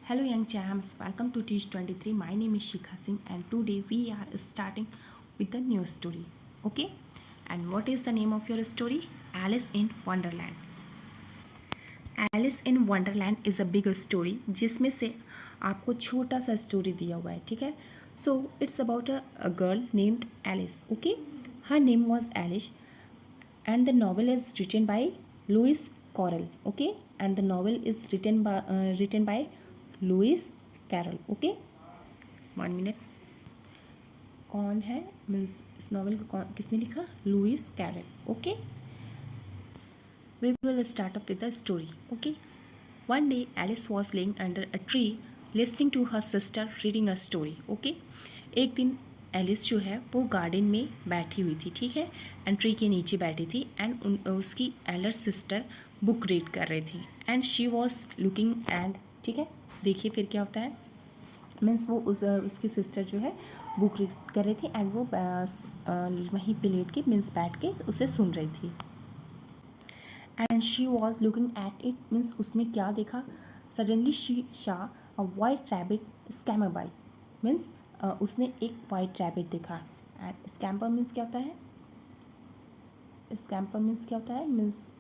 Hello young champs, welcome to Teach 23. My name is Shikha Singh and today we are starting with the new story. Okay? And what is the name of your story? Alice in Wonderland. Alice in Wonderland is a big story जिसमें से आपको छोटा सा story दिया हुआ है. ठीक है. So it's about a girl named Alice. Okay. Her name was Alice and the novel is written by Lewis Carroll. Okay, and the novel is written by Lewis Carroll. Okay, 1 minute. कौन है means इस novel को किसने लिखा? Louis Carol. Okay, we will start up with the story. Okay, one day Alice was laying under a tree listening to her sister reading a story. Okay, एक दिन Alice जो है वो गार्डन में बैठी हुई थी. ठीक है, एंड ट्री के नीचे बैठी थी एंड उसकी एल्डर सिस्टर बुक रीड कर रही थी and she was looking and. ठीक है, देखिए फिर क्या होता है. मीन्स वो उसकी सिस्टर जो है बुक रीड कर रही थी एंड वो वहीं पे लेट के मीन्स बैठ के उसे सुन रही थी. And she was looking at it means उसने क्या देखा. सडनली शी शा अ white rabbit scammer by means उसने एक वाइट रैबिट देखा. एंड स्कैम्पर मीन्स क्या होता है? स्कैम्पर मीन्स क्या होता है? मीन्स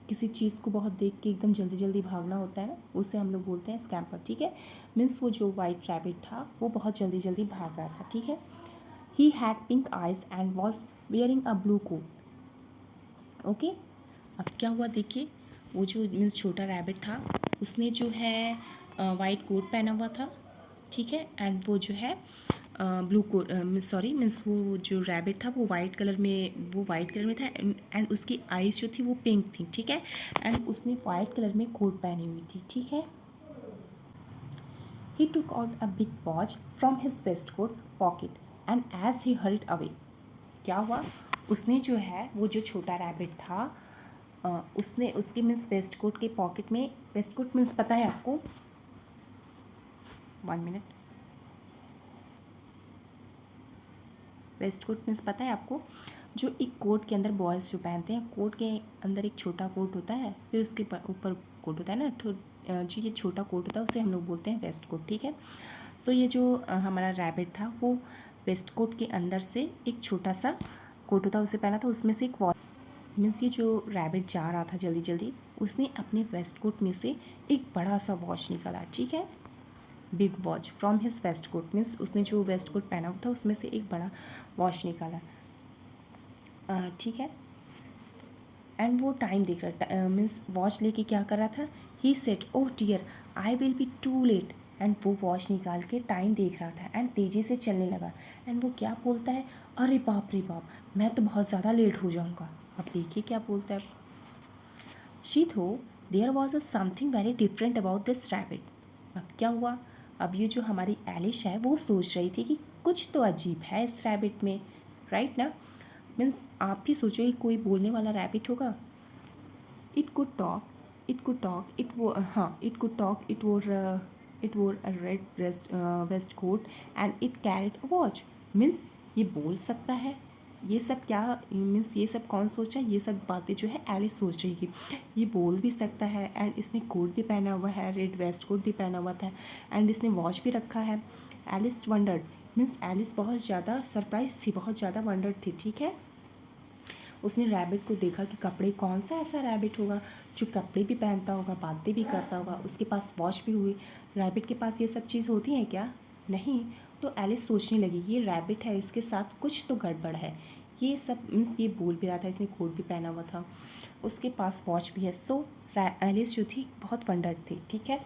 किसी चीज़ को बहुत देख के एकदम जल्दी जल्दी भागना होता है ना, उसे हम लोग बोलते हैं स्कैम्पर. ठीक है, मीन्स वो जो वाइट रैबिट था वो बहुत जल्दी जल्दी भाग रहा था. ठीक है, he had pink eyes and was wearing a blue coat. Okay, अब क्या हुआ देखिए. वो जो मीन्स छोटा रैबिट था उसने जो है वाइट कोट पहना हुआ था. ठीक है, एंड वो जो है ब्लू कोट सॉरी मीन्स वो जो रैबिट था वो वाइट कलर में था एंड उसकी आईज जो थी वो पिंक थी. ठीक है, एंड उसने वाइट कलर में कोट पहनी हुई थी. ठीक है, he took out a big watch from his waste coat pocket and as he hurried away. क्या हुआ, उसने जो है वो जो छोटा रैबिट था उसने उसके मीन्स वेस्ट कोट के पॉकेट में. वेस्ट कोट मीन्स पता है आपको? 1 मिनट. वेस्ट कोट मीन्स पता है आपको? जो एक कोट के अंदर बॉयज़ जो पहनते हैं, कोट के अंदर एक छोटा कोट होता है फिर उसके ऊपर कोट होता है ना. तो जो ये छोटा कोट होता है उसे हम लोग बोलते हैं वेस्ट कोट. ठीक है, सो ये जो हमारा रैबिट था वो वेस्ट कोट के अंदर से एक छोटा सा कोट होता है उसे पहना था. उसमें से एक वॉच मीन्स ये जो रैबिट जा रहा था जल्दी जल्दी उसने अपने वेस्ट कोट में से एक बड़ा सा वॉच निकाला. ठीक है, big watch from his waste coat means उसने जो वेस्ट कोट पहना हुआ था उसमें से एक बड़ा वॉच निकाला. ठीक है, एंड वो टाइम देख रहा मीन्स वॉच लेके क्या कर रहा था. He said oh dear I will be too late. And वो वॉच निकाल के टाइम देख रहा था एंड तेज़ी से चलने लगा. एंड वो क्या बोलता है, अरे बाप रे बाप मैं तो बहुत ज़्यादा लेट हो जाऊँगा. अब देखिए क्या बोलता है. She thought there was a something very different about this rabbit. अब क्या हुआ, अब ये जो हमारी एलिश है वो सोच रही थी कि कुछ तो अजीब है इस रैबिट में. राइट ना, मीन्स आप भी सोचो कि कोई बोलने वाला रैबिट होगा. इट कुड टॉक इट वो हाँ it could talk it wore a red waste coat and it carried a watch. Means ये बोल सकता है. ये सब क्या मीन्स ये सब कौन सोचा? ये सब बातें जो है एलिस सोच रही थी. ये बोल भी सकता है एंड इसने कोट भी पहना हुआ है, रेड वेस्ट कोट भी पहना हुआ था एंड इसने वॉच भी रखा है. एलिस वंडर्ड मीन्स एलिस बहुत ज़्यादा सरप्राइज थी, बहुत ज़्यादा वंडर्ड थी. ठीक है, उसने रैबिट को देखा कि कपड़े कौन सा ऐसा रैबिट होगा जो कपड़े भी पहनता होगा, बातें भी करता होगा, उसके पास वॉच भी हुई. रैबिट के पास ये सब चीज़ होती हैं क्या? नहीं. तो एलिस सोचने लगी ये रैबिट है, इसके साथ कुछ तो गड़बड़ है. ये सब मीन्स ये बोल भी रहा था, इसने कोट भी पहना हुआ था, उसके पास वॉच भी है. सो एलिस जो थी बहुत वंडर्ड थी. ठीक है,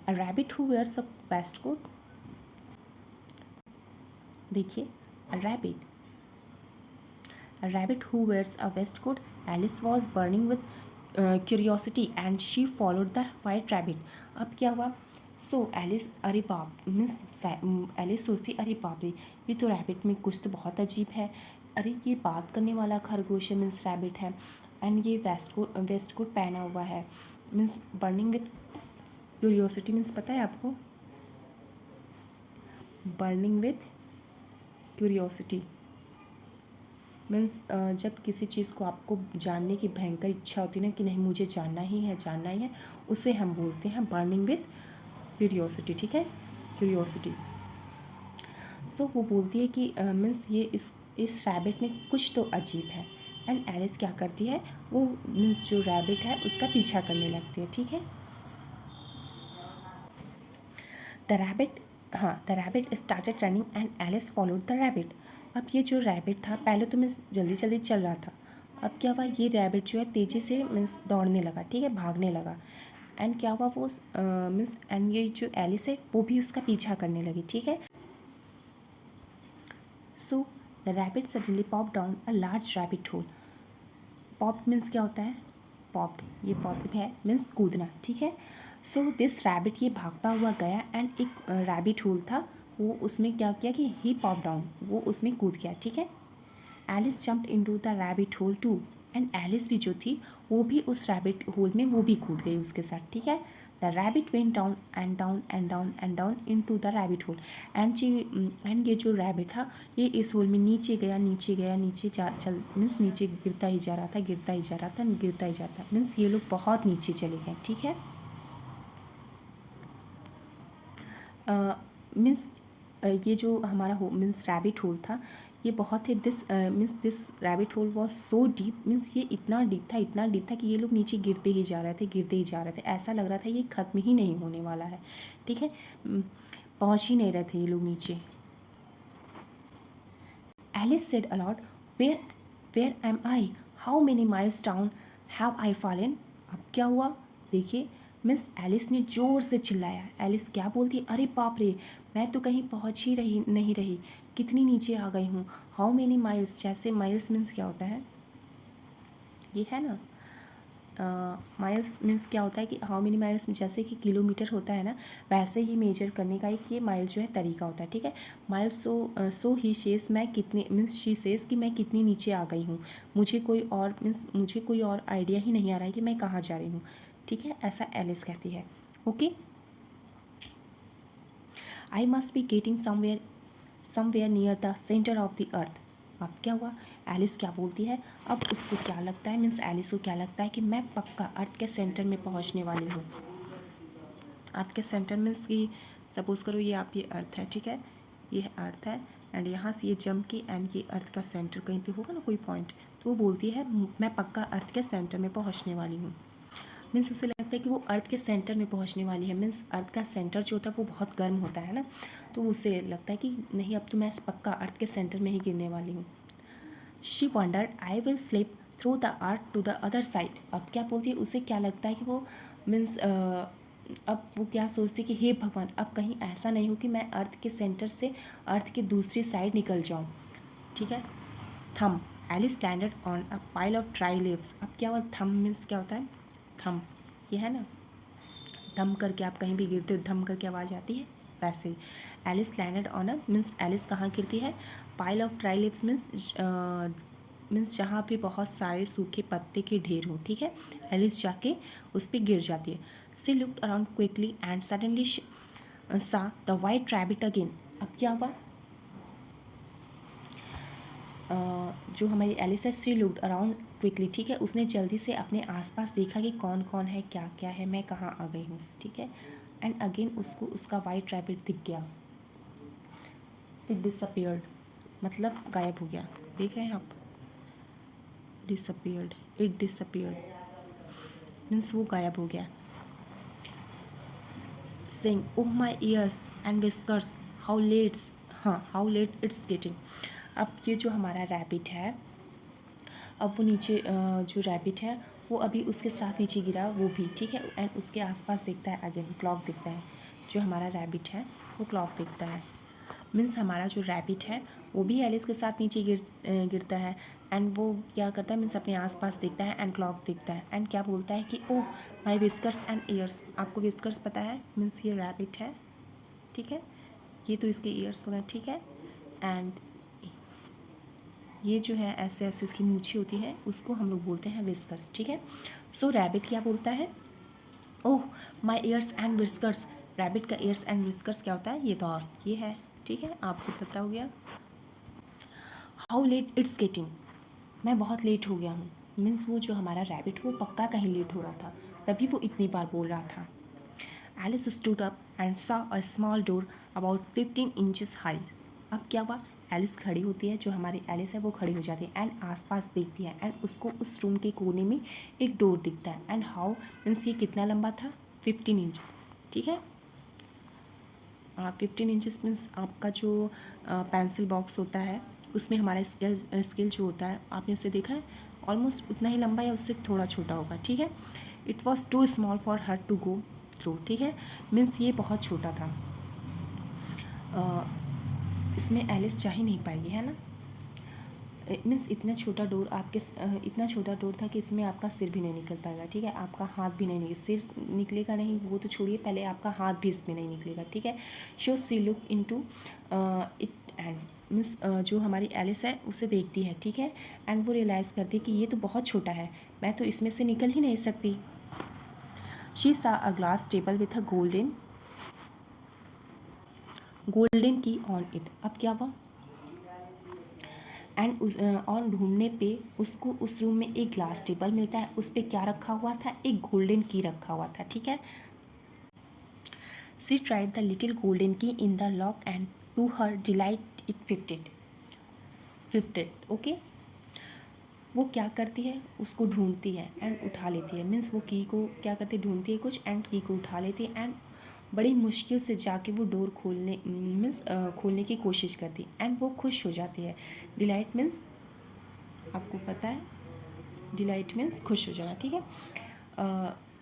a rabbit who wears a waist coat. देखिए, a rabbit who wears a waistcoat. Alice was burning with curiosity and she followed the white rabbit. अब क्या हुआ. सो एलिस अरे बाप मीन्स एलिस सोचती अरे बाप रे ये तो रैबिट में कुछ तो बहुत अजीब है. अरे ये बात करने वाला खरगोश है मीन्स रैबिट है एंड ये वेस्ट कोट पहना हुआ है. Means burning with curiosity means पता है आपको? बर्निंग विथ क्यूरियोसिटी मीन्स जब किसी चीज़ को आपको जानने की भयंकर इच्छा होती है ना कि नहीं मुझे जानना ही है जानना ही है, उसे हम बोलते हैं बर्निंग विद क्यूरियोसिटी, ठीक है, क्यूरियोसिटी। सो वो बोलती है कि मीन्स ये इस रैबिट में कुछ तो अजीब है। एंड एलिस क्या करती है, वो मीन्स जो रैबिट है उसका पीछा करने लगती है, ठीक है। The rabbit started running and Alice followed the rabbit. अब ये जो रैबिट था पहले तो मीन्स जल्दी जल्दी चल रहा था, अब क्या हुआ, ये रैबिट जो है तेज़ी से मीन्स दौड़ने लगा, ठीक है, भागने लगा। एंड क्या हुआ, वो मीन्स एंड ये जो एलिस है वो भी उसका पीछा करने लगी, ठीक है। So the rabbit suddenly pop down a large rabbit hole. Pop means क्या होता है, पॉप्ड, ये पॉप है मीन्स कूदना, ठीक है। सो दिस रैबिट ये भागता हुआ गया एंड एक रैबिट होल था, वो उसमें क्या किया कि ही पॉप डाउन, वो उसमें कूद गया, ठीक है। Alice jumped into the rabbit hole too. And Alice भी जो थी वो भी उस रैबिट होल में वो भी कूद गई उसके साथ, ठीक है। The rabbit went down and down and down and down into the rabbit whole. And ये जो रैबिट था ये इस होल में नीचे गया नीचे गया नीचे चल मीन्स नीचे गिरता ही जा रहा था गिरता ही जा रहा था गिरता ही जाता, मीन्स ये लोग बहुत नीचे चले गए, ठीक है। मीन्स ये जो हमारा मीन्स रैबिट होल था ये बहुत ही this rabbit hole was so deep, means ये इतना डीप था कि ये लोग नीचे गिरते ही जा रहे थे गिरते ही जा रहे थे, ऐसा लग रहा था ये ख़त्म ही नहीं होने वाला है, ठीक है। पहुँच ही नहीं रहे थे ये लोग नीचे। Alice said aloud, where am I, how many miles down have I fallen. अब क्या हुआ, देखिए मिस एलिस ने ज़ोर से चिल्लाया। एलिस क्या बोलती है, अरे बाप रे, मैं तो कहीं पहुंच ही नहीं रही, कितनी नीचे आ गई हूँ। हाउ मेनी माइल्स, जैसे माइल्स मीन्स क्या होता है, ये है ना, माइल्स मीन्स क्या होता है कि हाउ मेनी माइल्स जैसे कि किलोमीटर होता है ना, वैसे ही मेजर करने का एक ये माइल जो है तरीका होता है, ठीक है। माइल्स सो ही शेस, मैं कितने मीन्स शी सेस कि मैं कितनी नीचे आ गई हूँ, मुझे कोई और आइडिया ही नहीं आ रहा है कि मैं कहाँ जा रही हूँ, ठीक है, ऐसा एलिस कहती है। Okay, I must be getting somewhere near the centre of the अर्थ। अब क्या हुआ, एलिस क्या बोलती है, अब उसको क्या लगता है, मीन्स एलिस को क्या लगता है कि मैं पक्का अर्थ के सेंटर में पहुंचने वाली हूँ। अर्थ के सेंटर मीन्स कि सपोज़ करो ये आप ये अर्थ है, ठीक है, ये अर्थ है एंड यहाँ से ये जंप की एंड ये अर्थ का सेंटर कहीं पे होगा ना कोई पॉइंट, तो वो बोलती है मैं पक्का अर्थ के सेंटर में पहुँचने वाली हूँ। मीन्स उसे लगता है कि वो अर्थ के सेंटर में पहुंचने वाली है, मीन्स अर्थ का सेंटर जो होता है वो बहुत गर्म होता है ना, तो उसे लगता है कि नहीं अब तो मैं पक्का अर्थ के सेंटर में ही गिरने वाली हूँ। She wondered I will slip through the earth to the other side. अब क्या बोलती है, उसे क्या लगता है कि वो मीन्स अब वो क्या सोचती है कि हे भगवान अब कहीं ऐसा नहीं हो कि मैं अर्थ के सेंटर से अर्थ के दूसरी साइड निकल जाऊँ, ठीक है। Thump, Alice landed on a pile of dry leaves. अब क्या हुआ, थम मीन्स क्या होता है, थम, ये है ना, धम करके आप कहीं भी गिरते हो धम करके आवाज़ आती है, वैसे ही Alice landed on a means Alice कहाँ गिरती है, pile of dry leaves means जहाँ पे बहुत सारे सूखे पत्ते के ढेर हो, ठीक है, एलिस जाके उस पर गिर जाती है। She looked around quickly and suddenly saw the white rabbit again. अब क्या हुआ, जो हमारी एलिस है सी लुक्ड अराउंड क्विकली, ठीक है, उसने जल्दी से अपने आसपास देखा कि कौन कौन है क्या क्या है, मैं कहाँ आ गई हूँ, ठीक है। एंड अगेन उसको उसका वाइट रैबिट दिख गया, इट डिसअपियर्ड, मतलब गायब हो गया, देख रहे हैं आप, डिसअपियर्ड, इट डिसअपियर्ड मीन्स वो गायब हो गया। Saying oh my ears and whiskers, how late it's getting. अब ये जो हमारा रैबिट है, अब वो नीचे जो रैबिट है वो अभी उसके साथ नीचे गिरा वो भी, ठीक है, एंड उसके आसपास देखता है, अगेन क्लॉक दिखता है, जो हमारा रैबिट है वो क्लॉक दिखता है, मीन्स हमारा जो रैबिट है वो भी एलिस के साथ नीचे गिरता है एंड वो क्या करता है, मीन्स अपने आसपास देखता है एंड क्लॉक दिखता है एंड क्या बोलता है कि ओह माई विस्कर्स एंड ईयर्स। आपको विस्कर्स पता है, मीन्स ये रैबिट है, ठीक है, ये तो इसके ईयर्स हो गए, ठीक है, एंड ये जो है ऐसे ऐसे इसकी मूछें होती है उसको हम लोग बोलते हैं विस्कर्स, ठीक है। सो रैबिट क्या बोलता है, ओह my ears and whiskers. Rabbit का ईयर्स एंड विस्कर्स क्या होता है, ये तो ये है, ठीक है, आपको पता हो गया। हाउ लेट इट्स गेटिंग, मैं बहुत लेट हो गया हूँ। मीन्स वो जो हमारा रैबिट वो पक्का कहीं लेट हो रहा था, तभी वो इतनी बार बोल रहा था। Alice stood up and saw a small door about 15 inches high. अब क्या हुआ, एलिस खड़ी होती है, जो हमारी एलिस है वो खड़ी हो जाती है एंड आसपास देखती है एंड उसको उस रूम के कोने में एक डोर दिखता है एंड हाउ मीन्स ये कितना लंबा था, 15 इंचेस। ठीक है, 15 इंचेस मीन्स आपका जो पेंसिल बॉक्स होता है उसमें हमारा स्केल जो होता है आपने उसे देखा है, ऑलमोस्ट उतना ही लंबा या उससे थोड़ा छोटा होगा। ठीक है, it was too small for her to go through. ठीक है, मीन्स ये बहुत छोटा था, इसमें एलिस जा ही नहीं पाएगी, है ना। मीन्स इतना छोटा डोर आपके इतना छोटा डोर था कि इसमें आपका सिर भी नहीं निकल पाएगा। ठीक है, आपका हाथ भी नहीं निकल, सिर निकलेगा नहीं वो तो छोड़िए, पहले आपका हाथ भी इसमें नहीं निकलेगा। ठीक है, so she look into it and means जो हमारी एलिस है उसे देखती है। ठीक है, एंड वो रियलाइज़ करती है कि ये तो बहुत छोटा है, मैं तो इसमें से निकल ही नहीं सकती। शी सा a glass table with a golden की ऑन इट। अब क्या हुआ, एंड और ढूंढने पे उसको उस रूम में एक ग्लास टेबल मिलता है, उस पर क्या रखा हुआ था, एक गोल्डन की रखा हुआ था। ठीक है, she tried the little golden key in the lock and to her delight it fitted. Okay, वो क्या करती है, उसको ढूंढती है एंड उठा लेती है। मीन्स वो की को क्या करती है, ढूंढती है कुछ एंड की को उठा लेती है एंड बड़ी मुश्किल से जाके वो डोर खोलने मीन्स खोलने की कोशिश करती है एंड वो खुश हो जाती है। डिलाइट मीन्स आपको पता है, डिलाइट मीन्स खुश हो जाना। ठीक है,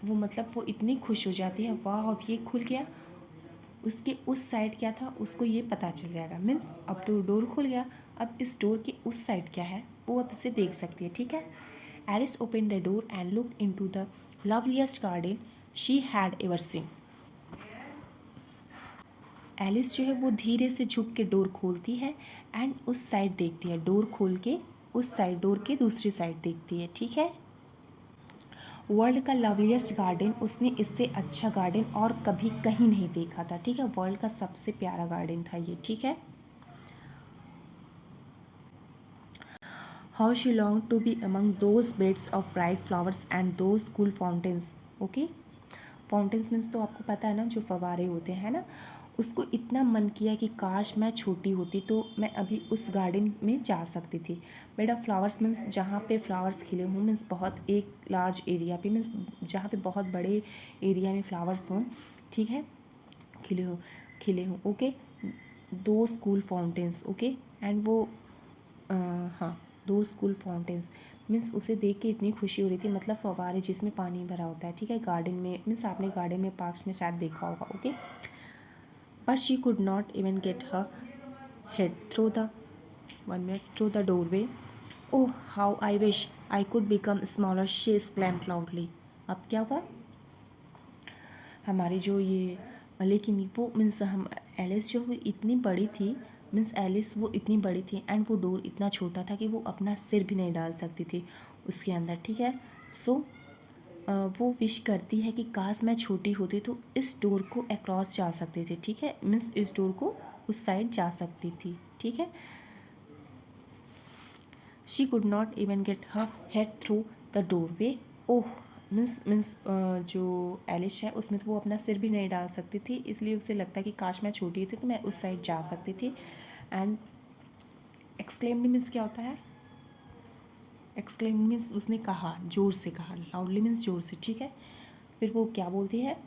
वो मतलब वो इतनी खुश हो जाती है, वाह अब ये खुल गया। उसके उस साइड क्या था उसको ये पता चल जाएगा, मीन्स अब तो डोर खुल गया, अब इस डोर के उस साइड क्या है वो अब इसे देख सकती है। ठीक है, Alice open the door and look into the loveliest garden she had ever seen. Alice जो है वो धीरे से झुक के डोर खोलती है एंड उस साइड देखती है, डोर खोल के उस साइड डोर के दूसरी साइड देखती है। ठीक है, वर्ल्ड का लवलीस्ट गार्डन, उसने इससे अच्छा गार्डन और कभी कहीं नहीं देखा था। ठीक है, वर्ल्ड का सबसे प्यारा गार्डन था ये। ठीक है, how she long to be among those beds of bright flowers and those cool fountains. Okay, fountains means तो आपको पता है ना, जो फवारे होते हैं ना, उसको इतना मन किया कि काश मैं छोटी होती तो मैं अभी उस गार्डन में जा सकती थी। बेड ऑफ फ्लावर्स मीन्स जहाँ पे फ्लावर्स खिले हों, मीन्स बहुत एक लार्ज एरिया पे, मीन्स जहाँ पे बहुत बड़े एरिया में फ्लावर्स हों। ठीक है, खिले हों। ओके, दो स्कूल फाउंटेन्स। ओके, एंड वो हाँ, दो स्कूल फाउंटेन्स मीन्स उसे देख के इतनी खुशी हो रही थी, मतलब फव्वारे जिसमें पानी भरा होता है। ठीक है, गार्डन में, मीन्स आपने गार्डन में पार्क्स में शायद देखा होगा। Okay, but she could not even get her head through the through the doorway. Oh, how I wish I could become smaller, she exclaimed loudly. अब क्या हुआ, हमारी जो ये लेकिन वो मीन्स हम एलिस जो वो इतनी बड़ी थी, मीन्स एलिस वो इतनी बड़ी थी एंड वो डोर इतना छोटा था कि वो अपना सिर भी नहीं डाल सकती थी उसके अंदर। ठीक है, सो वो विश करती है कि काश मैं छोटी होती तो इस डोर को अक्रॉस जा सकती थी। ठीक है, मीन्स इस डोर को उस साइड जा सकती थी। ठीक है, she could not even get her head through the door way. Oh, means जो एलिश है उसमें तो वो अपना सिर भी नहीं डाल सकती थी, इसलिए उसे लगता है कि काश मैं छोटी थी तो मैं उस साइड जा सकती थी। एंड एक्सक्लेम्ड मीन्स क्या होता है, एक्सक्लेम्ड मीन्स उसने कहा, जोर से कहा, लाउडली मीन्स जोर से। ठीक है, फिर वो क्या बोलती है,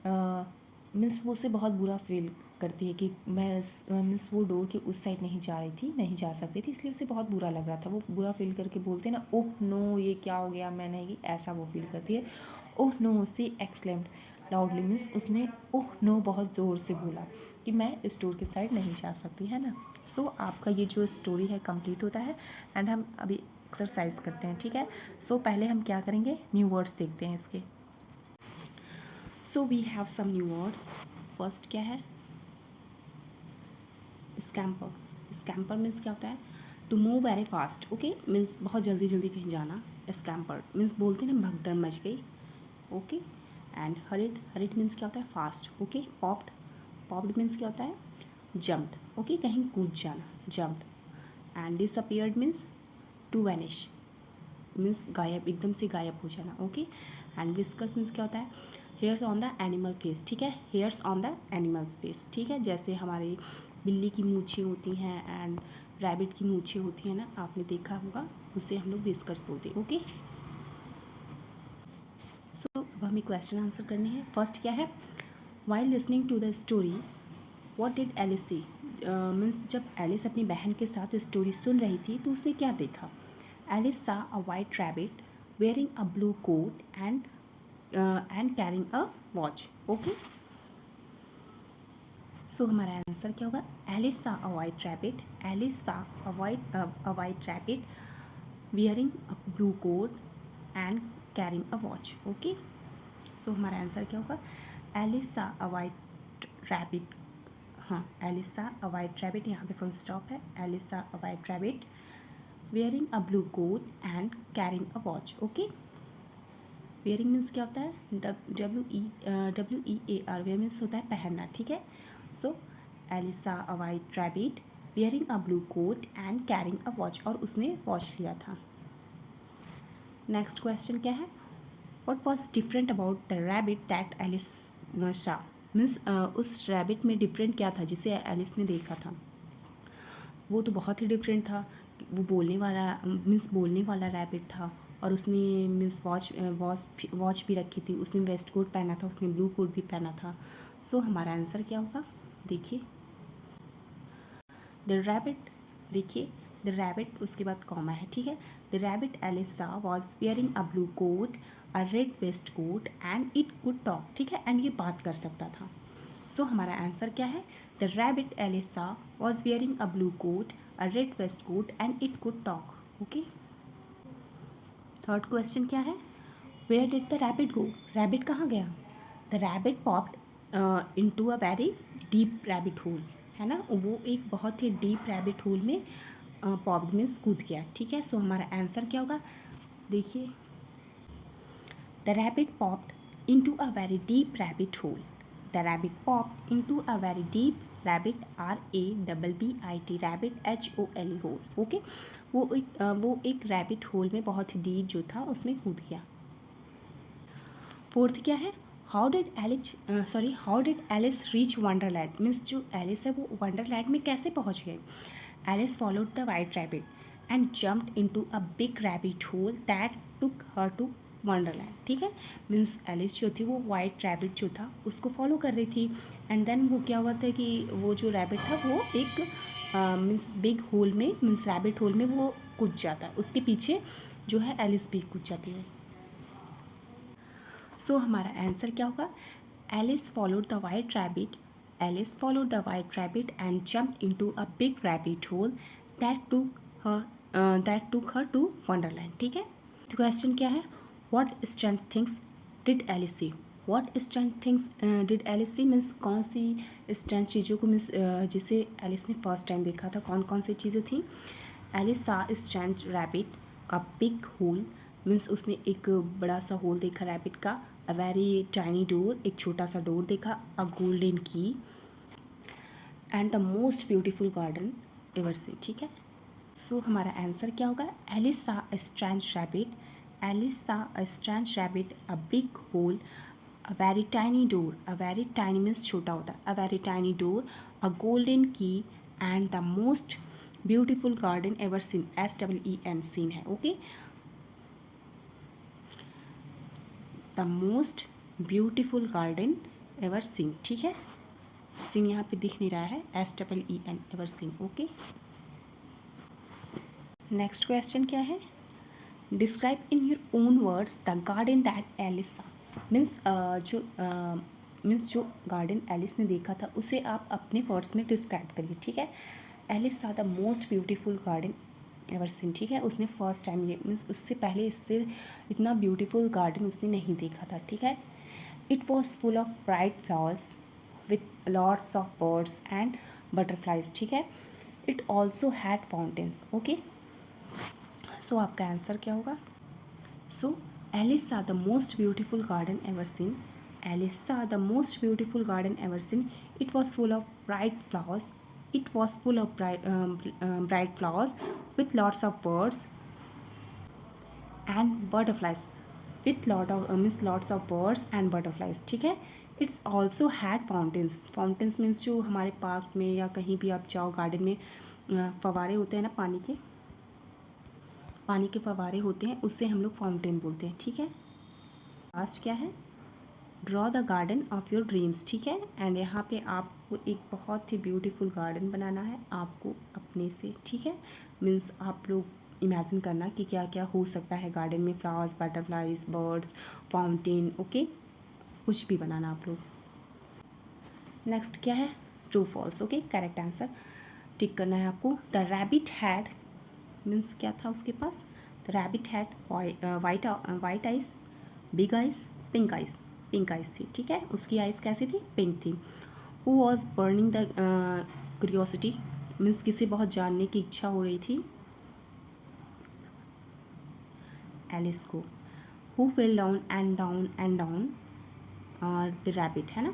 मीन्स वो उसे बहुत बुरा फील करती है कि मैं मीन्स वो डोर के उस साइड नहीं जा रही थी, नहीं जा सकती थी, इसलिए उसे बहुत बुरा लग रहा था। वो बुरा फील करके बोलते हैं ना, ओह नो ये क्या हो गया, मैं नहीं, ऐसा वो फील करती है। ओह नो, सी एक्सक्लेम्ड लाउडली मीन्स उसने ओह नो बहुत ज़ोर से बोला कि मैं इस डोर के साइड नहीं जा सकती, है ना। सो आपका ये जो स्टोरी है कंप्लीट होता है एंड हम अभी एक्सरसाइज करते हैं। ठीक है, सो पहले हम क्या करेंगे, न्यू वर्ड्स देखते हैं इसके। So we have some new words. First क्या है, स्कैम्पर। स्कैम्पर मीन्स क्या होता है, to move very fast. Okay, means बहुत जल्दी जल्दी कहीं जाना। स्कैम्पर मीन्स बोलते हैं ना, भगदड़ मच गई। Okay, and hurried, hurried means क्या होता है, fast. Okay, popped, popped means क्या होता है, जम्प्ड। ओके, कहीं कूद जाना, jumped. And disappeared means to vanish. Means गायब, एकदम से गायब हो जाना। ओके। एंड विस्कर्स मीन्स क्या होता है, hairs on the animal face, ठीक है, hairs on the animals face, ठीक है, जैसे हमारी बिल्ली की मूछें होती हैं एंड रैबिट की मूछें होती हैं ना, आपने देखा होगा, उसे हम लोग विस्कर्स बोलते हैं। ओके। सो अब हमें क्वेश्चन आंसर करने हैं। फर्स्ट क्या है, while listening to the story what did Alice see, means जब एलिस अपनी बहन के साथ स्टोरी सुन रही थी तो उसने क्या देखा। Alice saw a white rabbit wearing a blue coat and carrying a watch. Okay. So हमारा आंसर क्या होगा, Alice saw a white rabbit, Alice saw a white rabbit wearing a blue coat and carrying a watch. Okay. So हमारा answer क्या होगा, Alice saw a white rabbit, हाँ Alice saw a white rabbit, यहाँ पे full stop है, Alice saw a white rabbit wearing a blue coat and carrying a watch. Okay. Wearing means क्या होता है, WEAR, वेयर मीन्स होता है पहनना, ठीक है। So Alice saw a white rabbit wearing a blue coat and carrying a watch, और उसने वॉच लिया था। नेक्स्ट क्वेश्चन क्या है, what was different about the rabbit that Alice saw, means उस रैबिट में डिफरेंट क्या था जिसे एलिस ने देखा था। वो तो बहुत ही डिफरेंट था, वो बोलने वाला, मीन्स बोलने वाला रैबिट था, और उसने मीन्स वॉच भी रखी थी, उसने वेस्ट कोट पहना था, उसने ब्लू कोट भी पहना था। सो हमारा आंसर क्या होगा, देखिए द रैबिट, देखिए द रैबिट उसके बाद कॉमा है, ठीक है। The rabbit Alice was wearing a blue coat a red waste coat and it could talk, ठीक है, एंड ये बात कर सकता था। सो हमारा आंसर क्या है, the rabbit Alice was wearing a blue coat a red waste coat and it could talk. Okay. Third question क्या है, where did the rabbit go, rabbit कहाँ गया। The rabbit popped into a very deep rabbit hole, है ना, वो एक बहुत ही डीप रैबिट होल में पॉप्ड मीन्स कूद गया, ठीक है। सो हमारा आंसर क्या होगा, देखिए the rabbit popped into a very deep rabbit hole, the rabbit popped into a very deep rabbit, RABBIT rabbit HOLE hole. Okay. वो एक रैबिट होल में बहुत ही डीप जो था उसमें कूद गया। फोर्थ क्या है, how did Alice reach Wonderland, means जो एलिस है वो वंडरलैंड में कैसे पहुंच गए। Alice followed the white rabbit and jumped into a big rabbit hole that took her to Wonderland, ठीक है। मीन्स एलिस जो थी वो वाइट रैबिट जो था उसको फॉलो कर रही थी, एंड देन वो क्या हुआ था कि वो जो रैबिट था वो एक मीन्स बिग होल में, मीन्स रैबिट होल में वो कूद जाता है, उसके पीछे जो है एलिस भी कूद जाती है। सो हमारा आंसर क्या होगा, Alice followed the white rabbit, Alice followed the white rabbit and jumped into a big rabbit hole that took her to Wonderland, ठीक है। तो क्वेश्चन क्या है, what strange things did Alice see, what strange things did Alice see, means कौन सी strength चीज़ों को, means जिसे एलिस ने फर्स्ट टाइम देखा था, कौन कौन सी चीज़ें थी। एलिस सा strength rabbit a big whole, means उसने एक बड़ा सा होल देखा रैबिट का, अ वेरी टाइनी डोर, एक छोटा सा डोर देखा, अ golden key and the most beautiful garden ever see, ठीक है। सो हमारा आंसर क्या होगा, Alice saw a strange rabbit, Alice saw a strange rabbit a big hole, a very tiny door, a very tiny means छोटा होता है, a very tiny door, a golden key and the most beautiful garden ever seen, SEEN seen है। Okay. The most beautiful garden ever seen, ठीक है, scene यहाँ पे दिख नहीं रहा है, SEEN ever seen. Okay. Next question क्या है, describe in your own words the garden that Alice saw, means जो गार्डन एलिस ने देखा था उसे आप अपने वर्ड्स में डिस्क्राइब करिए, ठीक है। एलिस सा the most beautiful garden ever seen, ठीक है, उसने फर्स्ट टाइम ये, मीन्स उससे पहले इससे इतना ब्यूटीफुल गार्डन उसने नहीं देखा था, ठीक है। It was full of bright flowers with lots of birds and butterflies, ठीक है। It also had fountains. Okay. So आपका आंसर क्या होगा, so Alice saw the most beautiful garden ever seen, Alice saw the most beautiful garden ever seen, it was full of bright flowers, it was full of bright flowers with lots of birds and butterflies with lots of birds and butterflies, ठीक है। It's also had fountains. Fountains means जो हमारे park में या कहीं भी आप जाओ गार्डन में फव्वारे होते हैं ना, पानी के फव्वारे होते हैं, उससे हम लोग फाउंटेन बोलते हैं, ठीक है। लास्ट क्या है, draw the garden of your dreams, ठीक है। एंड यहाँ पे आपको एक बहुत ही ब्यूटीफुल गार्डन बनाना है आपको अपने से, ठीक है। मीन्स आप लोग इमेजिन करना कि क्या क्या हो सकता है गार्डन में, flowers, butterflies, birds, fountain, okay, कुछ भी बनाना आप लोग। नेक्स्ट क्या है, true false, okay, correct answer tick करना है आपको। द रैबिट हैड मीन्स क्या था उसके पास, the rabbit had white eyes, big eyes, pink eyes, pink eyes थी, ठीक है। उसकी आइज कैसी थी, पिंक थी। Who was burning the curiosity means किसे बहुत जानने की इच्छा हो रही थी, एलिस को। Who fell down and down and down the rabbit, है ना,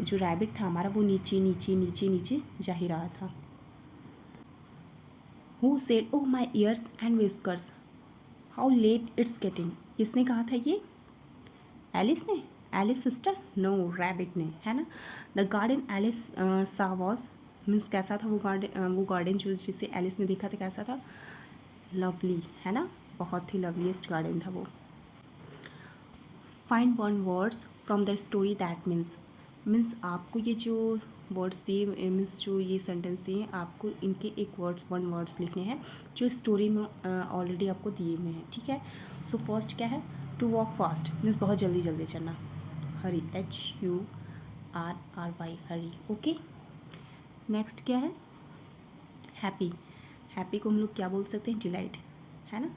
जो रैबिट था हमारा वो नीचे नीचे नीचे नीचे जा ही रहा था। Who said oh my ears and whiskers how late it's getting, किसने कहा था ये, एलिस ने, एलिस सिस्टर, नो, रैबिट ने, है ना। द गार्डन एलिस सा वॉज मीन्स कैसा था वो गार्डन जो जिसे एलिस ने देखा था कैसा था, लवली, है ना, बहुत ही लवलीस्ट गार्डन था वो। Find one words from the story that means आपको ये जो वर्ड्स दिए मीन्स जो ये सेंटेंस दिए आपको इनके एक वन वर्ड्स लिखने हैं जो स्टोरी में ऑलरेडी आपको दिए हुए हैं, ठीक है। सो फर्स्ट क्या है, टू वॉक फास्ट मीन्स बहुत जल्दी जल्दी चलना, हरी, HURRY, हरी, ओके। नेक्स्ट क्या है, हैप्पी, हैप्पी को हम लोग क्या बोल सकते हैं, डिलाइट, है ना,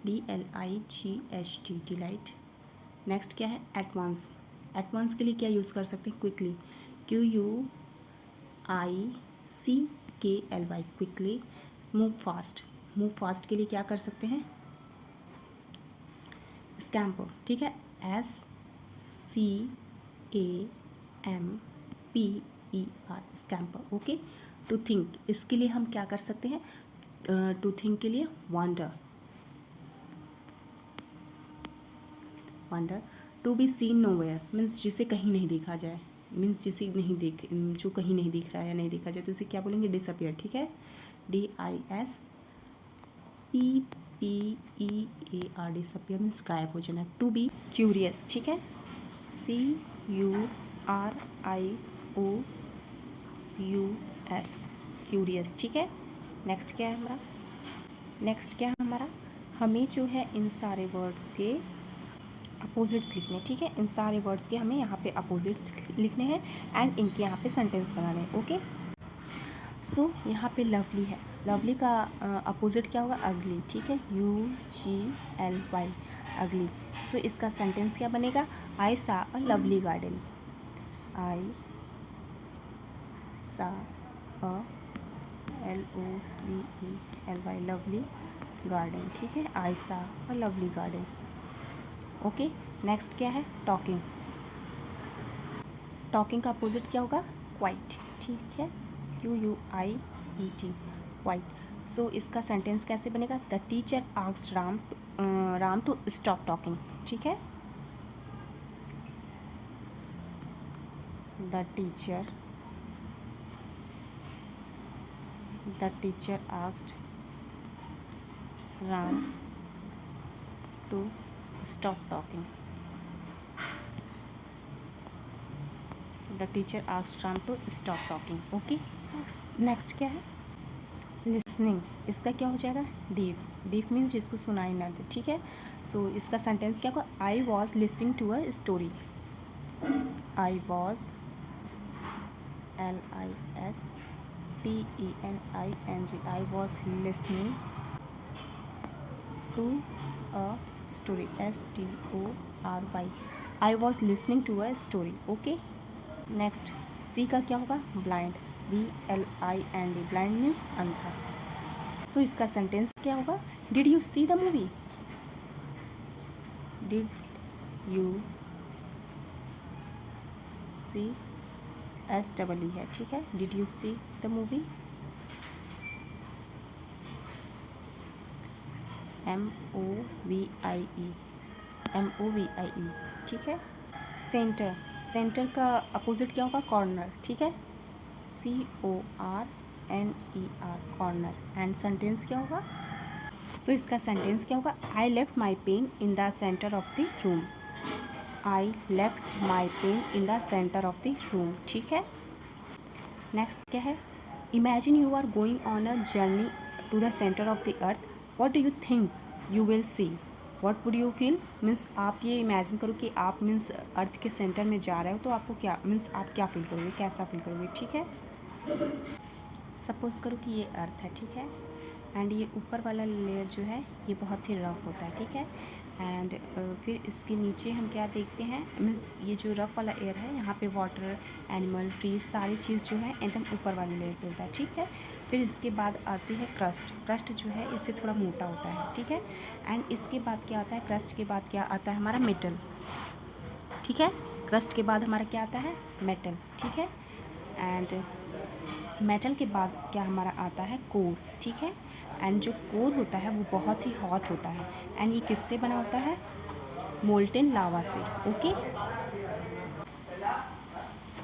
DLIGHT, डिलाइट। नेक्स्ट क्या है, एटवांस, एटवांस के लिए क्या यूज़ कर सकते हैं, quickly, QUICKLY, quickly. Move fast, move fast के लिए क्या कर सकते हैं, स्कैम्पर, ठीक है, SCAMPER, scamper, okay. To think, इसके लिए हम क्या कर सकते हैं, टू थिंक के लिए wonder, wonder. To be seen nowhere means जिसे कहीं नहीं देखा जाए, मीन्स जिसे नहीं देख जो कहीं नहीं दिख रहा है या नहीं देखा जाए तो उसे क्या बोलेंगे, डिसअपियर, ठीक है, DISPPEAR, डिसअपियर मीन्स गायब हो जाना। टू बी क्यूरियस, ठीक है, CURIOUS, क्यूरियस, ठीक है। नेक्स्ट क्या है हमारा, नेक्स्ट क्या है हमारा, हमें जो है इन सारे वर्ड्स के अपोजिट्स लिखने, ठीक है, इन सारे वर्ड्स के हमें यहाँ पे अपोजिट्स लिखने हैं एंड इनके यहाँ पे सेंटेंस बनाने हैं, ओके। सो यहाँ पे लवली है, लवली का अपोजिट क्या होगा, अगली, ठीक है, UGLY, अगली। सो इसका सेंटेंस क्या बनेगा, आई सा अ लवली गार्डन, आई सा अ LOVELY, लवली गार्डन, ठीक है, आई सा a lovely garden, okay. Next क्या है, टॉकिंग, टॉकिंग का अपोजिट क्या होगा, क्वाइट, ठीक है, QUIET, क्वाइट। सो इसका सेंटेंस कैसे बनेगा, the teacher asked Ram to stop talking, ठीक है, the teacher asked Ram to stop talking, the teacher asked Ram to stop talking, okay. Next क्या है, लिसनिंग, इसका क्या हो जाएगा, डीफ, डीफ मीन्स जिसको सुनाई ना दे, ठीक है। सो इसका सेंटेंस क्या होगा, I was listening to a story, I was LISTENING, I was listening to a story, STORY, I was listening to a story, okay. Next C का क्या होगा, ब्लाइंड, BLIND, ब्लाइंड मीन्स अंधा। सो इसका सेंटेंस क्या होगा, did you see the movie, did you see, SEE है, ठीक है, did you see the movie. MOVIE, MOVIE, ठीक है। सेंटर, सेंटर का अपोजिट क्या होगा? कॉर्नर, ठीक है, CORNER, कॉर्नर। एंड सेंटेंस क्या होगा? सो इसका सेंटेंस क्या होगा? I left my pen in the centre of the room, I left my pen in the centre of the room, ठीक है। नेक्स्ट क्या है? Imagine you are going on a journey to the centre of the earth, what do you think you will see, what would you feel. Means आप ये imagine करो कि आप means earth के सेंटर में जा रहे हो, तो आपको क्या मीन्स आप क्या फील करोगे, कैसा फील करोगे, ठीक है। सपोज करो कि ये अर्थ है, ठीक है, एंड ये ऊपर वाला लेयर जो है ये बहुत ही रफ होता है, ठीक है। एंड फिर इसके नीचे हम क्या देखते हैं, मीन्स ये जो रफ वाला एयर है यहाँ पे वाटर, एनिमल, ट्रीज, सारी चीज़ जो है एकदम ऊपर वाले लेयर पे होता है, ठीक है। फिर इसके बाद आती है क्रस्ट, क्रस्ट जो है इससे थोड़ा मोटा होता है, ठीक है। एंड इसके बाद क्या आता है? क्रस्ट के बाद क्या आता है? हमारा मेटल, ठीक है। क्रस्ट के बाद हमारा क्या आता है? मेटल, ठीक है। एंड मेटल के बाद क्या हमारा आता है? कोर, ठीक है। एंड जो कोर होता है वो बहुत ही हॉट होता है, एंड ये किससे बना होता है? मोल्टेन लावा से, ओके।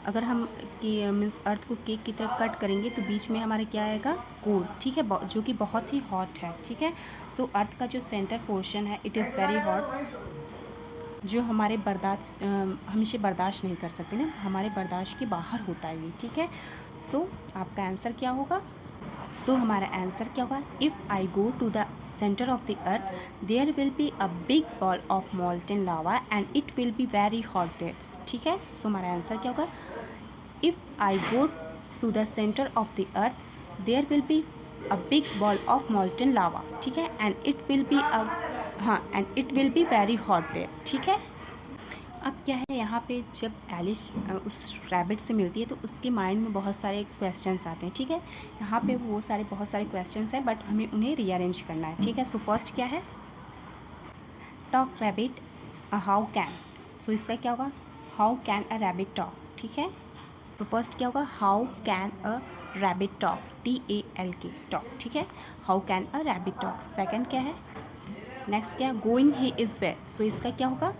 अगर हम कि मीन्स अर्थ को केक की तरह कट करेंगे तो बीच में हमारे क्या आएगा? कोर, ठीक है, जो कि बहुत ही हॉट है, ठीक है। सो अर्थ का जो सेंटर पोर्शन है इट इज़ वेरी हॉट, जो हमारे बर्दाश्त हम इसे बर्दाश्त नहीं कर सकते ना, हमारे बर्दाश्त के बाहर होता है ये, ठीक है। सो आपका आंसर क्या होगा? सो हमारा आंसर क्या होगा? If I go to the centre of the earth there will be a big ball of molten lava and it will be very hot that's, ठीक है। सो हमारा आंसर क्या होगा? If I go to the centre of the earth there will be a big ball of molten lava, ठीक है, and it will be and it will be very hot there, ठीक है। अब क्या है, यहाँ पे जब एलिस उस रैबिट से मिलती है तो उसके माइंड में बहुत सारे क्वेश्चंस आते हैं, ठीक है। यहाँ पे वो बहुत सारे क्वेश्चंस हैं, बट हमें उन्हें रीअरेंज करना है, ठीक है। सो फर्स्ट क्या है? Talk rabbit how can, so इसका क्या होगा? How can a rabbit talk, ठीक है। तो फर्स्ट क्या होगा? How can a rabbit talk, TALK, talk, ठीक है। How can a rabbit talk. Second क्या है? नेक्स्ट क्या है? Going he is where, so इसका क्या होगा?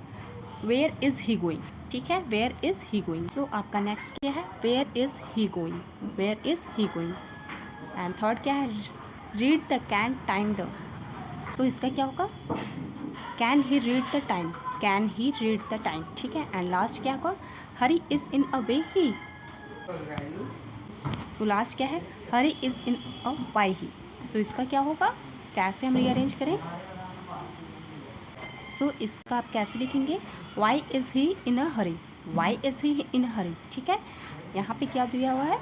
वेयर इज़ ही गोइंग, ठीक है, where is he going. So आपका नेक्स्ट क्या है? Where is he going, where is he going. And third क्या है? Read the can time the, so इसका क्या होगा? Can he read the time, can he read the time, ठीक है। एंड लास्ट क्या होगा? हरी is in a way he, so last क्या है? हरी is in a why he, सो इसका क्या होगा? कैसे हम रीअरेंज करें? सो इसका आप कैसे लिखेंगे? Why is he in a hurry, why is he in a hurry, ठीक है। यहाँ पे क्या दिया हुआ है?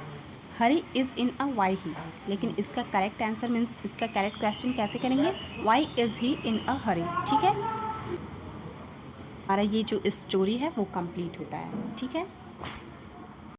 हरी is in a why he, लेकिन इसका करेक्ट आंसर मीन्स इसका करेक्ट क्वेश्चन कैसे करेंगे? Y is he in a hurry, ठीक है। हमारा ये जो स्टोरी है वो कंप्लीट होता है, ठीक है।